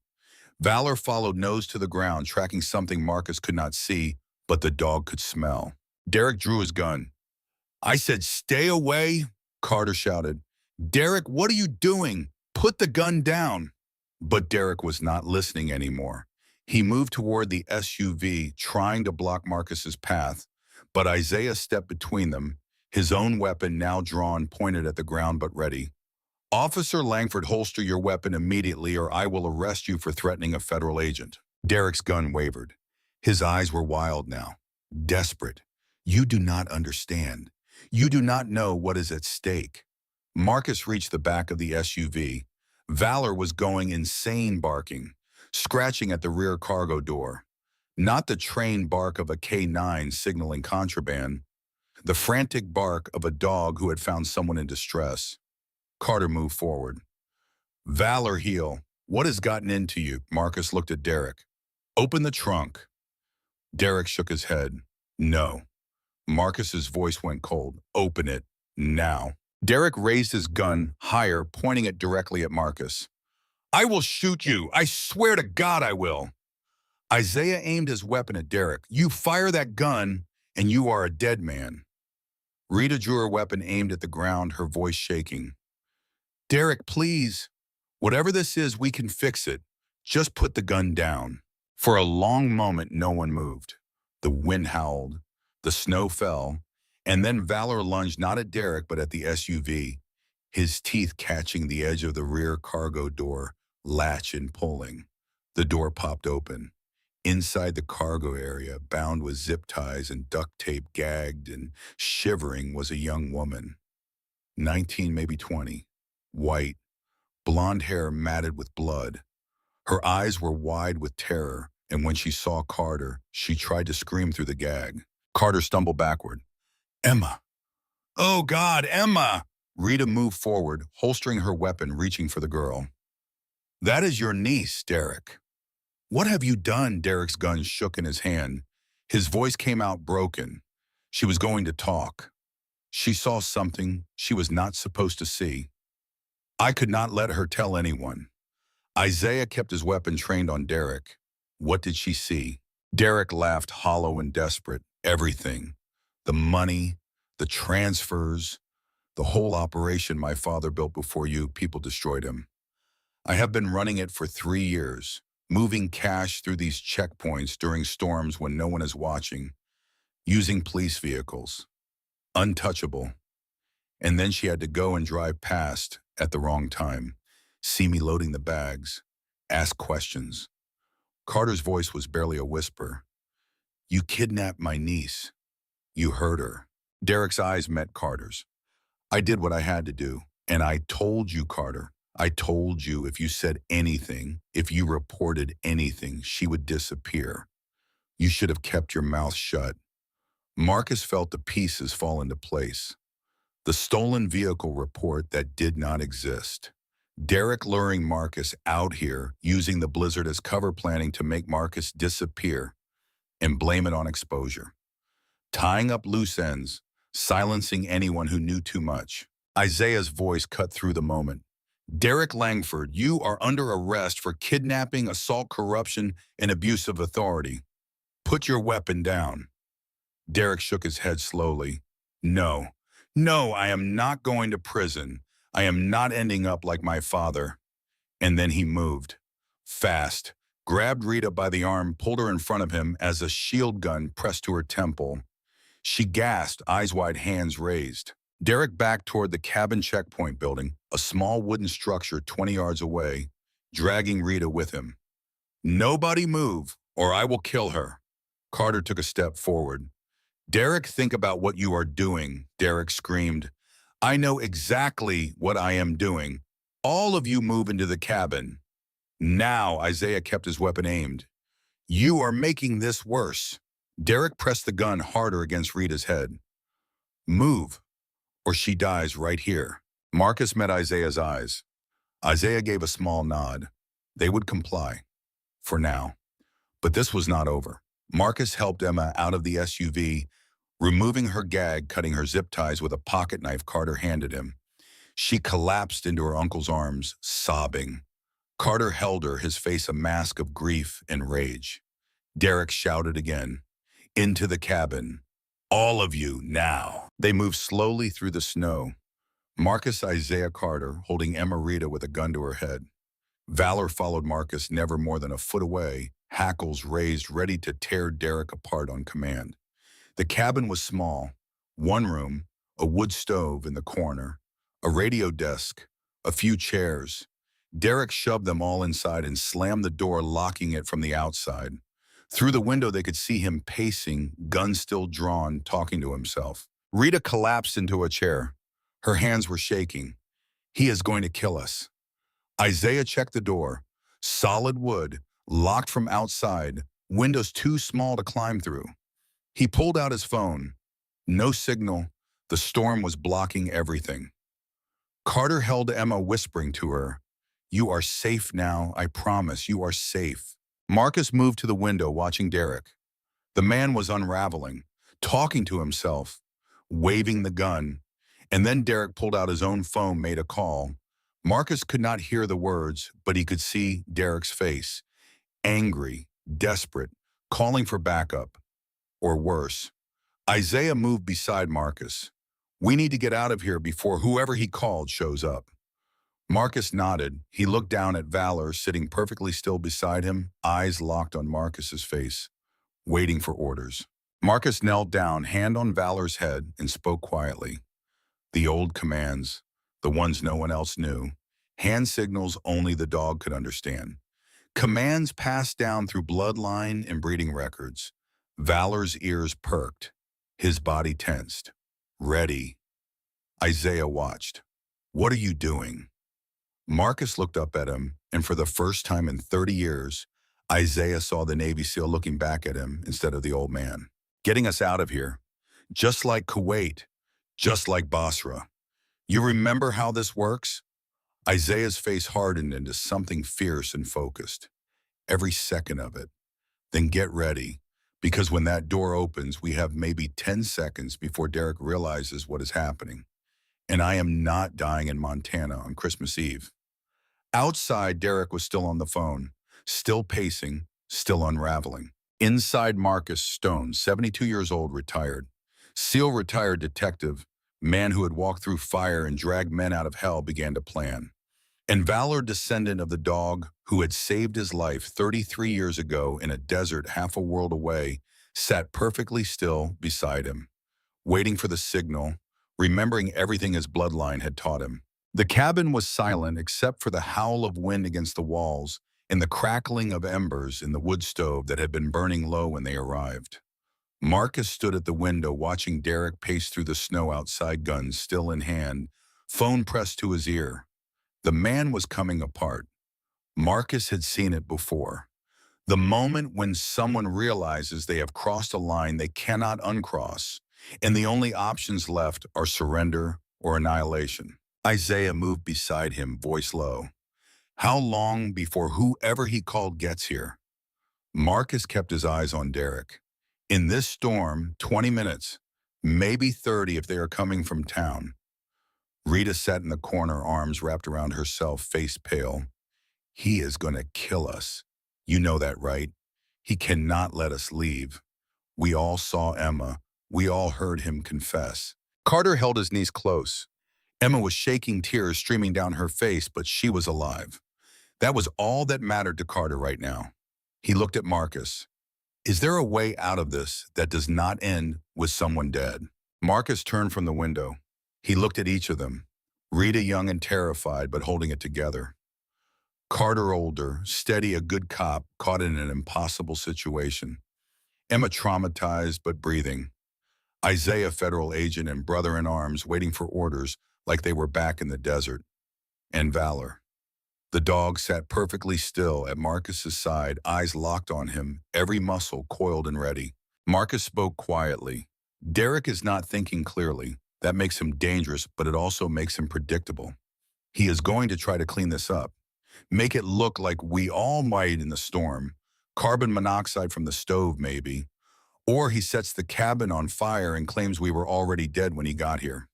Valor followed nose to the ground, tracking something Marcus could not see, but the dog could smell. Derek drew his gun. I said, stay away, Carter shouted. Derek, what are you doing? Put the gun down. But Derek was not listening anymore. He moved toward the SUV, trying to block Marcus's path, but Isaiah stepped between them, his own weapon now drawn, pointed at the ground but ready. Officer Langford, holster your weapon immediately or I will arrest you for threatening a federal agent. Derek's gun wavered. His eyes were wild now, desperate. You do not understand. You do not know what is at stake. Marcus reached the back of the SUV. Valor was going insane, barking, scratching at the rear cargo door. Not the trained bark of a K9 signaling contraband, the frantic bark of a dog who had found someone in distress. Carter moved forward. Valor, heel. What has gotten into you? Marcus looked at Derek. Open the trunk. Derek shook his head. No. Marcus's voice went cold. Open it. Now. Derek raised his gun higher, pointing it directly at Marcus. I will shoot you. I swear to God I will. Isaiah aimed his weapon at Derek. You fire that gun, and you are a dead man. Rita drew her weapon aimed at the ground, her voice shaking. Derek, please. Whatever this is, we can fix it. Just put the gun down. For a long moment, no one moved. The wind howled, the snow fell, and then Valor lunged not at Derek but at the SUV, his teeth catching the edge of the rear cargo door, latch and pulling. The door popped open. Inside the cargo area, bound with zip ties and duct tape, gagged and shivering, was a young woman. 19, maybe 20. White, blonde hair matted with blood. Her eyes were wide with terror, And when she saw Carter, she tried to scream through the gag. Carter stumbled backward. Emma! Oh God, Emma! Rita moved forward, holstering her weapon, reaching for the girl. That is your niece, Derek. What have you done? Derek's gun shook in his hand. His voice came out broken. She was going to talk. She saw something she was not supposed to see. I could not let her tell anyone. Isaiah kept his weapon trained on Derek. What did she see? Derek laughed, hollow and desperate. Everything. The money, the transfers, the whole operation my father built before you people destroyed him. I have been running it for 3 years, moving cash through these checkpoints during storms when no one is watching, using police vehicles. Untouchable. And then she had to go and drive past at the wrong time, see me loading the bags, ask questions. Carter's voice was barely a whisper. You kidnapped my niece. You hurt her. Derek's eyes met Carter's. I did what I had to do, and I told you, Carter. I told you if you said anything, if you reported anything, she would disappear. You should have kept your mouth shut. Marcus felt the pieces fall into place. The stolen vehicle report that did not exist. Derek luring Marcus out here, using the blizzard as cover planning to make Marcus disappear and blame it on exposure. Tying up loose ends, silencing anyone who knew too much. Isaiah's voice cut through the moment. Derek Langford, you are under arrest for kidnapping, assault, corruption, and abuse of authority. Put your weapon down. Derek shook his head slowly. No, I am not going to prison. I am not ending up like my father. And then he moved. Fast. Grabbed Rita by the arm, pulled her in front of him as a shield gun pressed to her temple. She gasped, eyes wide, hands raised. Derek backed toward the cabin checkpoint building, a small wooden structure 20 yards away, dragging Rita with him. Nobody move, or I will kill her. Carter took a step forward. Derek, think about what you are doing, Derek screamed. I know exactly what I am doing. All of you move into the cabin. Now, Isaiah kept his weapon aimed. You are making this worse. Derek pressed the gun harder against Rita's head. Move, or she dies right here. Marcus met Isaiah's eyes. Isaiah gave a small nod. They would comply. For now. But this was not over. Marcus helped Emma out of the SUV, removing her gag, cutting her zip ties with a pocket knife Carter handed him. She collapsed into her uncle's arms, sobbing. Carter held her, his face a mask of grief and rage. Derek shouted again. Into the cabin. All of you, now. They moved slowly through the snow. Marcus, Isaiah, Carter, holding Emma Rita with a gun to her head. Valor followed Marcus never more than a foot away, hackles raised, ready to tear Derek apart on command. The cabin was small. One room, a wood stove in the corner, a radio desk, a few chairs. Derek shoved them all inside and slammed the door, locking it from the outside. Through the window, they could see him pacing, gun still drawn, talking to himself. Rita collapsed into a chair. Her hands were shaking. He is going to kill us. Isaiah checked the door. Solid wood, locked from outside, windows too small to climb through. He pulled out his phone. No signal. The storm was blocking everything. Carter held Emma, whispering to her, You are safe now, I promise, you are safe. Marcus moved to the window, watching Derek. The man was unraveling, talking to himself, waving the gun. And then Derek pulled out his own phone, made a call. Marcus could not hear the words, but he could see Derek's face. Angry, desperate, calling for backup. Or worse. Isaiah moved beside Marcus. We need to get out of here before whoever he called shows up. Marcus nodded. He looked down at Valor, sitting perfectly still beside him, eyes locked on Marcus's face, waiting for orders. Marcus knelt down, hand on Valor's head, and spoke quietly. The old commands, the ones no one else knew. Hand signals only the dog could understand. Commands passed down through bloodline and breeding records. Valor's ears perked. His body tensed. Ready. Isaiah watched. What are you doing? Marcus looked up at him, and for the first time in 30 years, Isaiah saw the Navy SEAL looking back at him instead of the old man. Getting us out of here. Just like Kuwait. Just like Basra. You remember how this works? Isaiah's face hardened into something fierce and focused. Every second of it. Then get ready. Because when that door opens, we have maybe 10 seconds before Derek realizes what is happening. And I am not dying in Montana on Christmas Eve. Outside, Derek was still on the phone, still pacing, still unraveling. Inside, Marcus Stone, 72 years old, retired. SEAL retired detective, man who had walked through fire and dragged men out of hell, began to plan. And Valor, descendant of the dog who had saved his life 33 years ago in a desert half a world away, sat perfectly still beside him, waiting for the signal, remembering everything his bloodline had taught him. The cabin was silent except for the howl of wind against the walls and the crackling of embers in the wood stove that had been burning low when they arrived. Marcus stood at the window watching Derek pace through the snow outside, guns still in hand, phone pressed to his ear. The man was coming apart. Marcus had seen it before. The moment when someone realizes they have crossed a line they cannot uncross, and the only options left are surrender or annihilation. Isaiah moved beside him, voice low. How long before whoever he called gets here? Marcus kept his eyes on Derek. In this storm, 20 minutes, maybe 30 if they are coming from town. Rita sat in the corner, arms wrapped around herself, face pale. He is going to kill us. You know that, right? He cannot let us leave. We all saw Emma. We all heard him confess. Carter held his knees close. Emma was shaking, tears streaming down her face, but she was alive. That was all that mattered to Carter right now. He looked at Marcus. Is there a way out of this that does not end with someone dead? Marcus turned from the window. He looked at each of them. Rita young and terrified, but holding it together. Carter older, steady, a good cop, caught in an impossible situation. Emma traumatized, but breathing. Isaiah, federal agent and brother in arms, waiting for orders like they were back in the desert. And Valor. The dog sat perfectly still at Marcus's side, eyes locked on him, every muscle coiled and ready. Marcus spoke quietly. Derek is not thinking clearly. That makes him dangerous, but it also makes him predictable. He is going to try to clean this up. Make it look like we all might in the storm. Carbon monoxide from the stove, maybe. Or he sets the cabin on fire and claims we were already dead when he got here.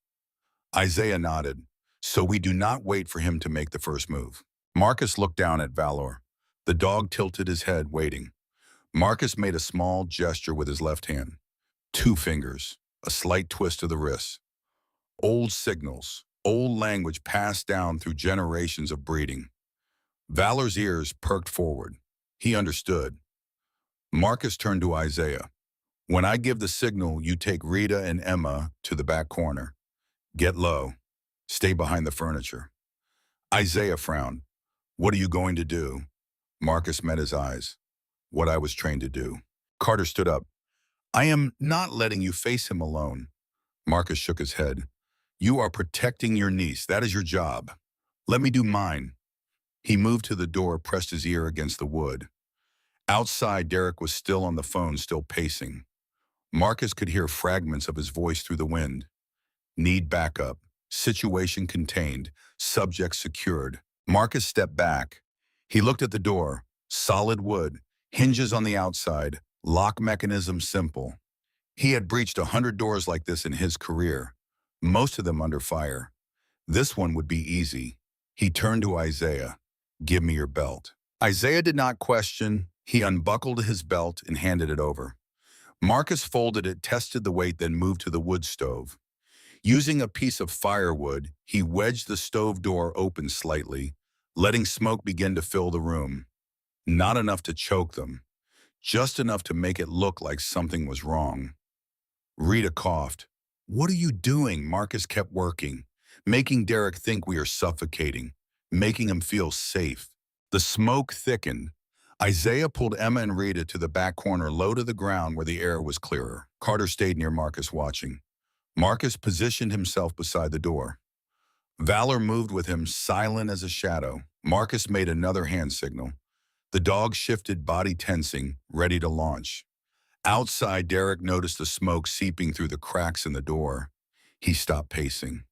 Isaiah nodded. So we do not wait for him to make the first move. Marcus looked down at Valor. The dog tilted his head, waiting. Marcus made a small gesture with his left hand. 2 fingers, a slight twist of the wrist. Old signals, old language passed down through generations of breeding. Valor's ears perked forward. He understood. Marcus turned to Isaiah. When I give the signal, you take Rita and Emma to the back corner. Get low. Stay behind the furniture. Isaiah frowned. What are you going to do? Marcus met his eyes. What I was trained to do. Carter stood up. I am not letting you face him alone. Marcus shook his head. You are protecting your niece. That is your job. Let me do mine. He moved to the door, pressed his ear against the wood. Outside, Derek was still on the phone, still pacing. Marcus could hear fragments of his voice through the wind. Need backup. Situation contained. Subject secured. Marcus stepped back. He looked at the door. Solid wood. Hinges on the outside. Lock mechanism simple. He had breached 100 doors like this in his career. Most of them under fire. This one would be easy. He turned to Isaiah. Give me your belt. Isaiah did not question. He unbuckled his belt and handed it over. Marcus folded it, tested the weight, then moved to the wood stove. Using a piece of firewood, he wedged the stove door open slightly, letting smoke begin to fill the room. Not enough to choke them, just enough to make it look like something was wrong. Rita coughed. What are you doing? Marcus kept working, making Derek think we are suffocating, making him feel safe. The smoke thickened. Isaiah pulled Emma and Rita to the back corner, low to the ground where the air was clearer. Carter stayed near Marcus, watching. Marcus positioned himself beside the door. Valor moved with him, silent as a shadow. Marcus made another hand signal. The dog shifted, body tensing, ready to launch. Outside, Derek noticed the smoke seeping through the cracks in the door. He stopped pacing.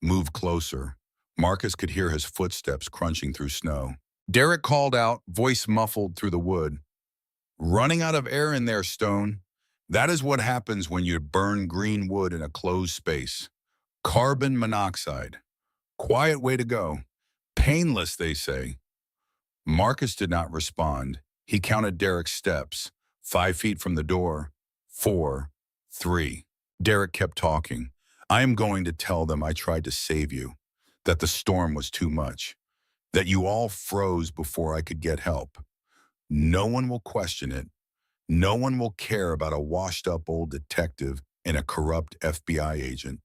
Moved closer. Marcus could hear his footsteps crunching through snow. Derek called out, voice muffled through the wood. Running out of air in there, Stone. That is what happens when you burn green wood in a closed space. Carbon monoxide. Quiet way to go. Painless, they say. Marcus did not respond. He counted Derek's steps. 5 feet from the door. 4, 3. Derek kept talking. I am going to tell them I tried to save you, that the storm was too much, that you all froze before I could get help. No one will question it. No one will care about a washed-up old detective and a corrupt FBI agent.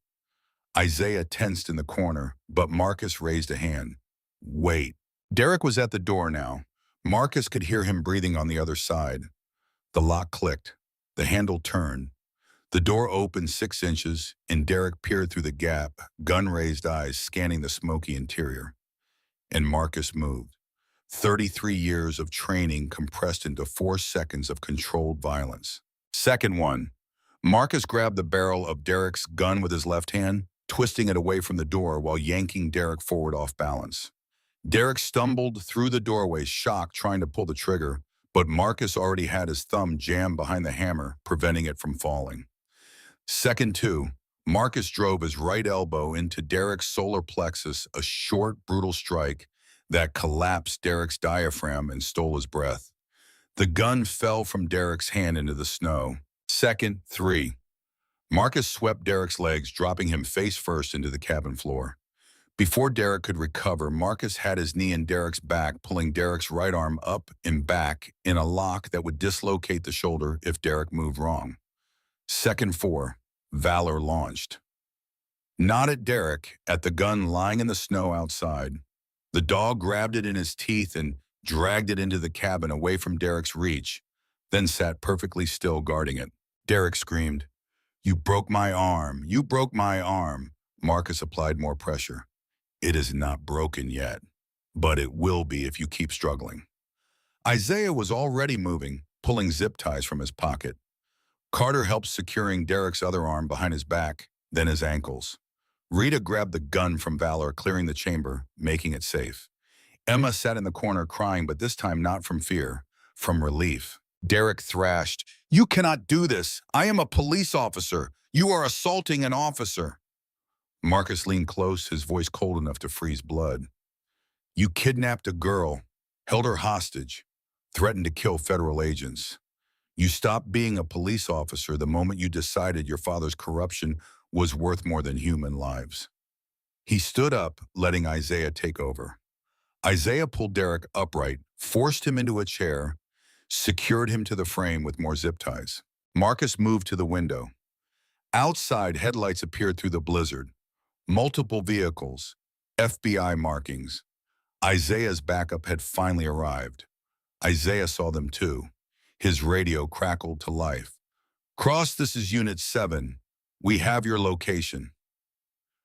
Isaiah tensed in the corner, but Marcus raised a hand. Wait. Derek was at the door now. Marcus could hear him breathing on the other side. The lock clicked. The handle turned. The door opened 6 inches, and Derek peered through the gap, gun-raised eyes scanning the smoky interior. And Marcus moved. 33 years of training compressed into 4 seconds of controlled violence. Second one. Marcus grabbed the barrel of Derek's gun with his left hand, twisting it away from the door while yanking Derek forward off balance. Derek stumbled through the doorway, shocked, trying to pull the trigger, but Marcus already had his thumb jammed behind the hammer, preventing it from falling. Second two, Marcus drove his right elbow into Derek's solar plexus, a short, brutal strike that collapsed Derek's diaphragm and stole his breath. The gun fell from Derek's hand into the snow. Second three, Marcus swept Derek's legs, dropping him face first into the cabin floor. Before Derek could recover, Marcus had his knee in Derek's back, pulling Derek's right arm up and back in a lock that would dislocate the shoulder if Derek moved wrong. Second four, Valor launched. Not at Derek, at the gun lying in the snow outside. The dog grabbed it in his teeth and dragged it into the cabin away from Derek's reach, then sat perfectly still guarding it. Derek screamed, "You broke my arm! You broke my arm!" Marcus applied more pressure. "It is not broken yet, but it will be if you keep struggling." Isaiah was already moving, pulling zip ties from his pocket. Carter helped securing Derek's other arm behind his back, then his ankles. Rita grabbed the gun from Valor, clearing the chamber, making it safe. Emma sat in the corner crying, but this time not from fear, from relief. Derek thrashed, "You cannot do this. I am a police officer. You are assaulting an officer." Marcus leaned close, his voice cold enough to freeze blood. "You kidnapped a girl, held her hostage, threatened to kill federal agents. You stopped being a police officer the moment you decided your father's corruption was worth more than human lives." He stood up, letting Isaiah take over. Isaiah pulled Derek upright, forced him into a chair, secured him to the frame with more zip ties. Marcus moved to the window. Outside, headlights appeared through the blizzard. Multiple vehicles, FBI markings. Isaiah's backup had finally arrived. Isaiah saw them too. His radio crackled to life. "Cross, this is Unit 7. We have your location."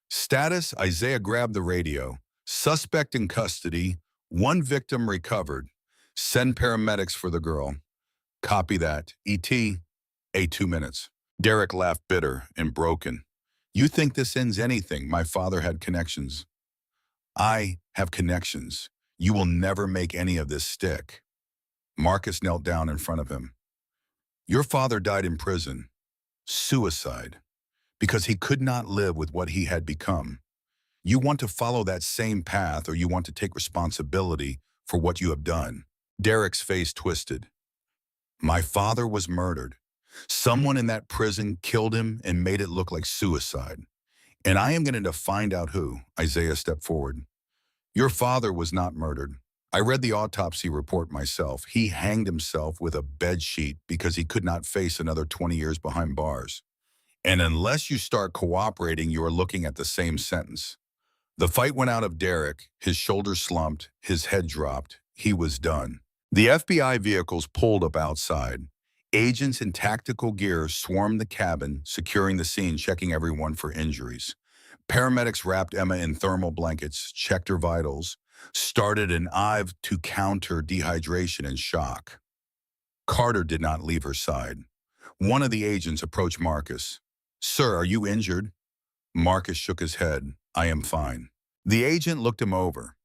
Status, Isaiah grabbed the radio. "Suspect in custody. 1 victim recovered. Send paramedics for the girl." "Copy that. ET, 2 minutes." Derek laughed, bitter and broken. "You think this ends anything? My father had connections." "I have connections. You will never make any of this stick." Marcus knelt down in front of him. "Your father died in prison. Suicide. Because he could not live with what he had become. You want to follow that same path, or you want to take responsibility for what you have done." Derek's face twisted. "My father was murdered. Someone in that prison killed him and made it look like suicide. And I am going to find out who." Isaiah stepped forward. "Your father was not murdered. I read the autopsy report myself. He hanged himself with a bed sheet because he could not face another 20 years behind bars. And unless you start cooperating, you are looking at the same sentence." The fight went out of Derek. His shoulders slumped, his head dropped. He was done. The FBI vehicles pulled up outside. Agents in tactical gear swarmed the cabin, securing the scene, checking everyone for injuries. Paramedics wrapped Emma in thermal blankets, checked her vitals. started an IV to counter dehydration and shock. Carter did not leave her side. One of the agents approached Marcus. "Sir, are you injured?" Marcus shook his head. "I am fine." The agent looked him over,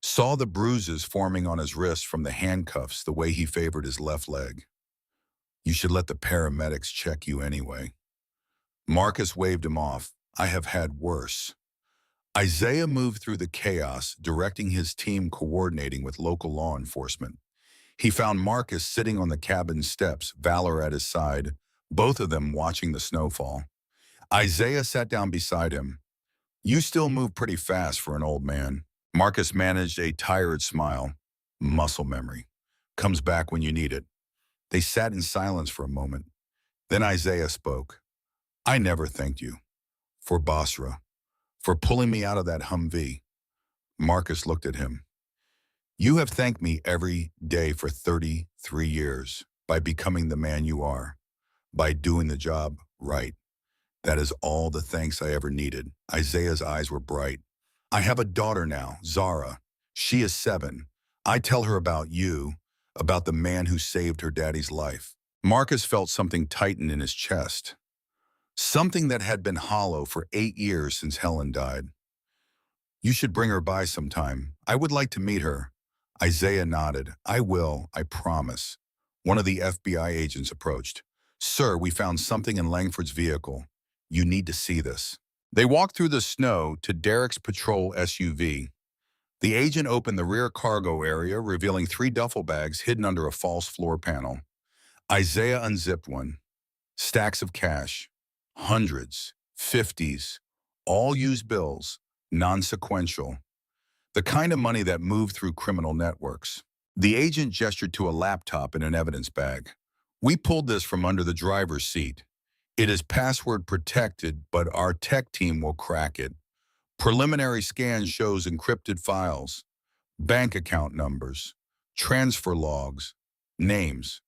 saw the bruises forming on his wrist from the handcuffs the way he favored his left leg. "You should let the paramedics check you anyway." Marcus waved him off. "I have had worse." Isaiah moved through the chaos, directing his team coordinating with local law enforcement. He found Marcus sitting on the cabin steps, Valor at his side, both of them watching the snowfall. Isaiah sat down beside him. "You still move pretty fast for an old man." Marcus managed a tired smile. "Muscle memory. Comes back when you need it." They sat in silence for a moment. Then Isaiah spoke. "I never thanked you. For Basra. For pulling me out of that Humvee." Marcus looked at him. "You have thanked me every day for 33 years by becoming the man you are, by doing the job right. That is all the thanks I ever needed." Isaiah's eyes were bright. "I have a daughter now, Zara. She is 7. I tell her about you, about the man who saved her daddy's life." Marcus felt something tighten in his chest, something that had been hollow for 8 years since Helen died. "You should bring her by sometime. I would like to meet her." Isaiah nodded. "I will, I promise." One of the FBI agents approached. "Sir, we found something in Langford's vehicle. You need to see this." They walked through the snow to Derek's patrol SUV. The agent opened the rear cargo area, revealing 3 duffel bags hidden under a false floor panel. Isaiah unzipped one. Stacks of cash. Hundreds. 50s. All used bills. Non-sequential. The kind of money that moved through criminal networks. The agent gestured to a laptop in an evidence bag. "We pulled this from under the driver's seat. It is password protected, but our tech team will crack it. Preliminary scan shows encrypted files, bank account numbers, transfer logs, names."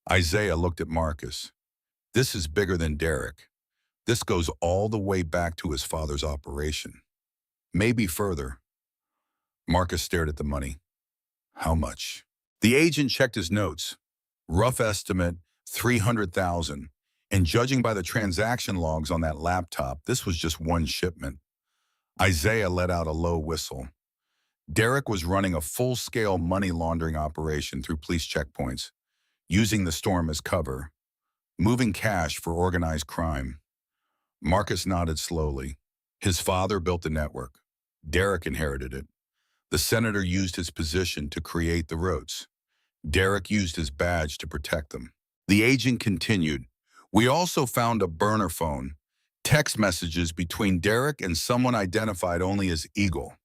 Isaiah looked at Marcus. "This is bigger than Derek. This goes all the way back to his father's operation. Maybe further." Marcus stared at the money. "How much?" The agent checked his notes. Rough estimate, 300,000. And judging by the transaction logs on that laptop, this was just one shipment. Isaiah let out a low whistle. Derek was running a full-scale money laundering operation through police checkpoints, using the storm as cover, moving cash for organized crime. Marcus nodded slowly. His father built the network. Derek inherited it. The senator used his position to create the roads. Derek used his badge to protect them. The agent continued. "We also found a burner phone, text messages between Derek and someone identified only as Eagle.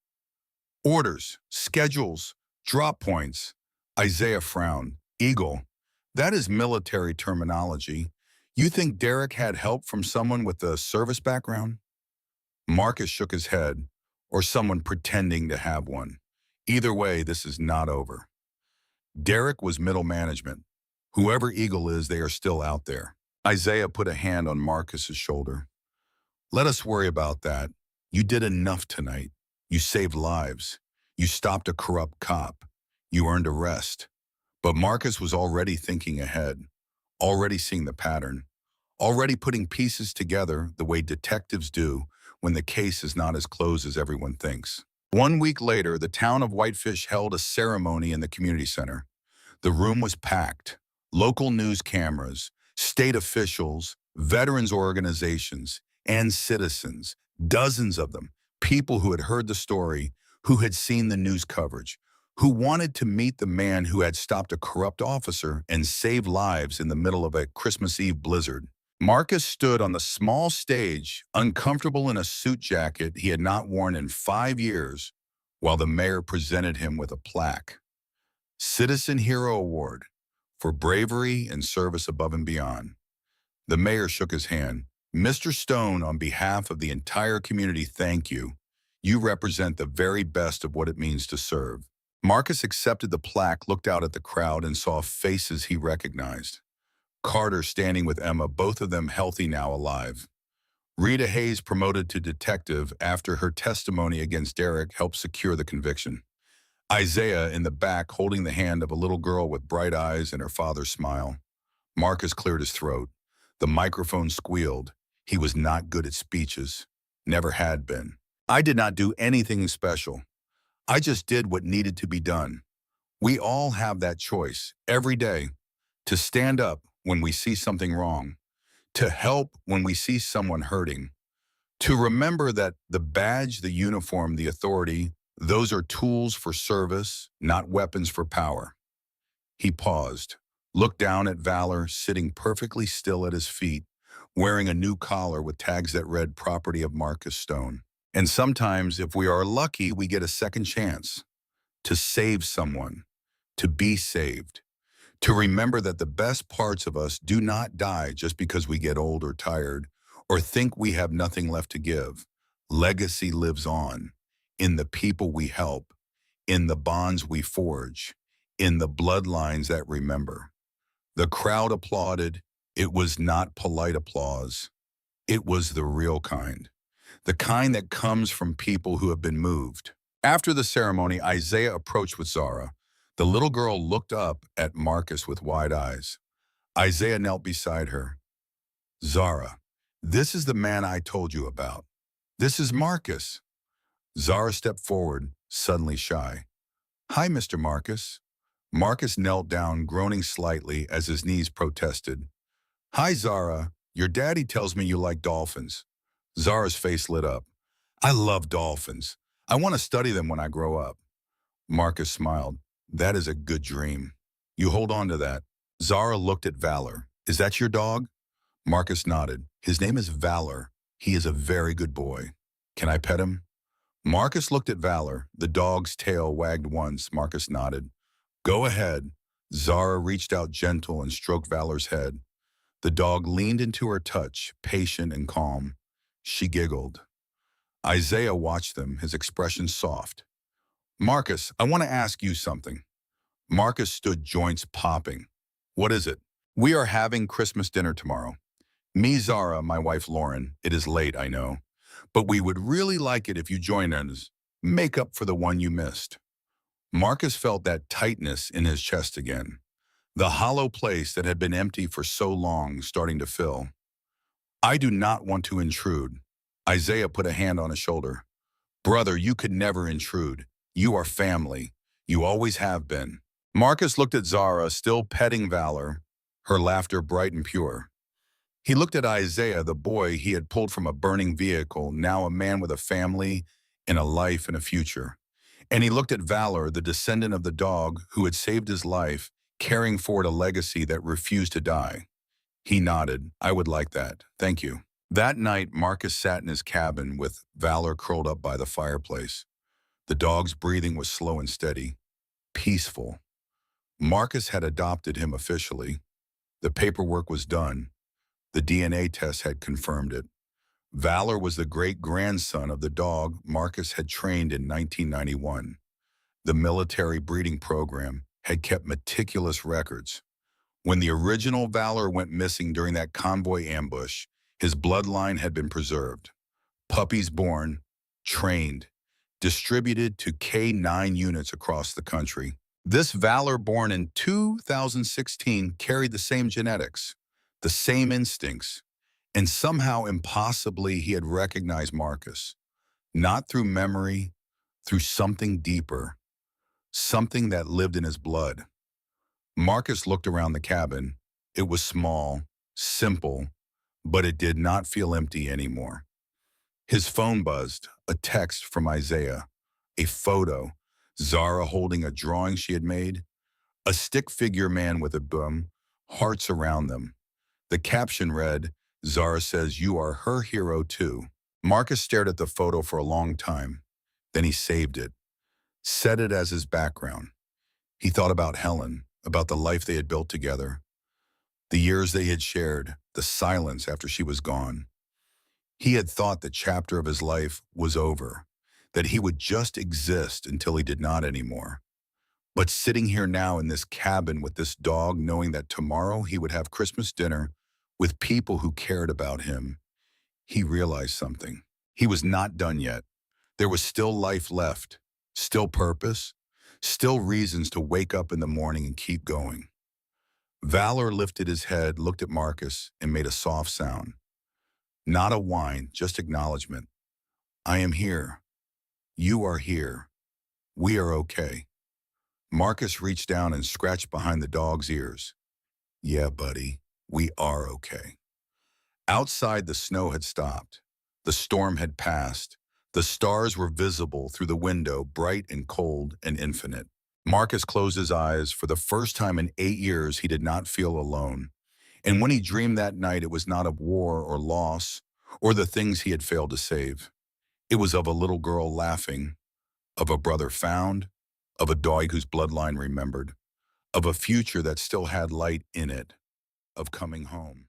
Orders, schedules, drop points." Isaiah frowned. "Eagle? That is military terminology. You think Derek had help from someone with a service background?" Marcus shook his head, or someone pretending to have one. Either way, this is not over. Derek was middle management. Whoever Eagle is, they are still out there. Isaiah put a hand on Marcus's shoulder. "Let us worry about that. You did enough tonight. You saved lives. You stopped a corrupt cop. You earned a rest." But Marcus was already thinking ahead, already seeing the pattern, already putting pieces together the way detectives do when the case is not as closed as everyone thinks. 1 week later, the town of Whitefish held a ceremony in the community center. The room was packed. Local news cameras, state officials, veterans organizations, and citizens, dozens of them, people who had heard the story, who had seen the news coverage, who wanted to meet the man who had stopped a corrupt officer and saved lives in the middle of a Christmas Eve blizzard. Marcus stood on the small stage, uncomfortable in a suit jacket he had not worn in 5 years, while the mayor presented him with a plaque. Citizen Hero Award for bravery and service above and beyond. The mayor shook his hand. "Mr. Stone, on behalf of the entire community, thank you. You represent the very best of what it means to serve." Marcus accepted the plaque, looked out at the crowd, and saw faces he recognized. Carter standing with Emma, both of them healthy now, alive. Rita Hayes promoted to detective after her testimony against Derek helped secure the conviction. Isaiah in the back holding the hand of a little girl with bright eyes and her father's smile. Marcus cleared his throat. The microphone squealed. He was not good at speeches. Never had been. I did not do anything special. I just did what needed to be done. We all have that choice every day to stand up when we see something wrong, to help when we see someone hurting, to remember that the badge, the uniform, the authority, those are tools for service, not weapons for power. He paused, looked down at Valor sitting perfectly still at his feet, wearing a new collar with tags that read property of Marcus Stone. And sometimes, if we are lucky, we get a second chance to save someone, to be saved, to remember that the best parts of us do not die just because we get old or tired or think we have nothing left to give. Legacy lives on in the people we help, in the bonds we forge, in the bloodlines that remember. The crowd applauded. It was not polite applause. It was the real kind. The kind that comes from people who have been moved. After the ceremony, Isaiah approached with Zara. The little girl looked up at Marcus with wide eyes. Isaiah knelt beside her. Zara, this is the man I told you about. This is Marcus. Zara stepped forward, suddenly shy. Hi, Mr. Marcus. Marcus knelt down, groaning slightly as his knees protested. Hi, Zara. Your daddy tells me you like dolphins. Zara's face lit up. I love dolphins. I want to study them when I grow up. Marcus smiled. That is a good dream. You hold on to that. Zara looked at Valor. Is that your dog? Marcus nodded. His name is Valor. He is a very good boy. Can I pet him? Marcus looked at Valor. The dog's tail wagged once. Marcus nodded. Go ahead. Zara reached out gentle and stroked Valor's head. The dog leaned into her touch, patient and calm. She giggled. Isaiah watched them, his expression soft. Marcus, I want to ask you something. Marcus stood, joints popping. What is it? We are having Christmas dinner tomorrow. Me, Zara, my wife Lauren. It is late, I know. But we would really like it if you join us. Make up for the one you missed. Marcus felt that tightness in his chest again. The hollow place that had been empty for so long starting to fill. I do not want to intrude. Isaiah put a hand on his shoulder. Brother, you could never intrude. You are family. You always have been. Marcus looked at Zara, still petting Valor, her laughter bright and pure. He looked at Isaiah, the boy he had pulled from a burning vehicle, now a man with a family and a life and a future. And he looked at Valor, the descendant of the dog who had saved his life, carrying forward a legacy that refused to die. He nodded. I would like that. Thank you. That night, Marcus sat in his cabin with Valor curled up by the fireplace. The dog's breathing was slow and steady, peaceful. Marcus had adopted him officially. The paperwork was done. The DNA test had confirmed it. Valor was the great-grandson of the dog Marcus had trained in 1991. The military breeding program had kept meticulous records. When the original Valor went missing during that convoy ambush, his bloodline had been preserved. Puppies born, trained, distributed to K9 units across the country. This Valor born in 2016 carried the same genetics, the same instincts, and somehow impossibly he had recognized Marcus, not through memory, through something deeper, something that lived in his blood. Marcus looked around the cabin. It was small, simple, but it did not feel empty anymore. His phone buzzed, a text from Isaiah, a photo, Zara holding a drawing she had made, a stick figure man with a boom, hearts around them. The caption read, Zara says you are her hero too. Marcus stared at the photo for a long time. Then he saved it, set it as his background. He thought about Helen, about the life they had built together, the years they had shared, the silence after she was gone. He had thought the chapter of his life was over, that he would just exist until he did not anymore. But sitting here now in this cabin with this dog, knowing that tomorrow he would have Christmas dinner with people who cared about him, he realized something. He was not done yet. There was still life left, still purpose, Still reasons to wake up in the morning and keep going. Valor lifted his head, looked at Marcus, and made a soft sound. Not a whine, just acknowledgement. I am here. You are here. We are okay. Marcus reached down and scratched behind the dog's ears. Yeah, buddy, we are okay. Outside, the snow had stopped. The storm had passed. The stars were visible through the window, bright and cold and infinite. Marcus closed his eyes. For the first time in 8 years, he did not feel alone. And when he dreamed that night, it was not of war or loss or the things he had failed to save. It was of a little girl laughing, of a brother found, of a dog whose bloodline remembered, of a future that still had light in it, of coming home.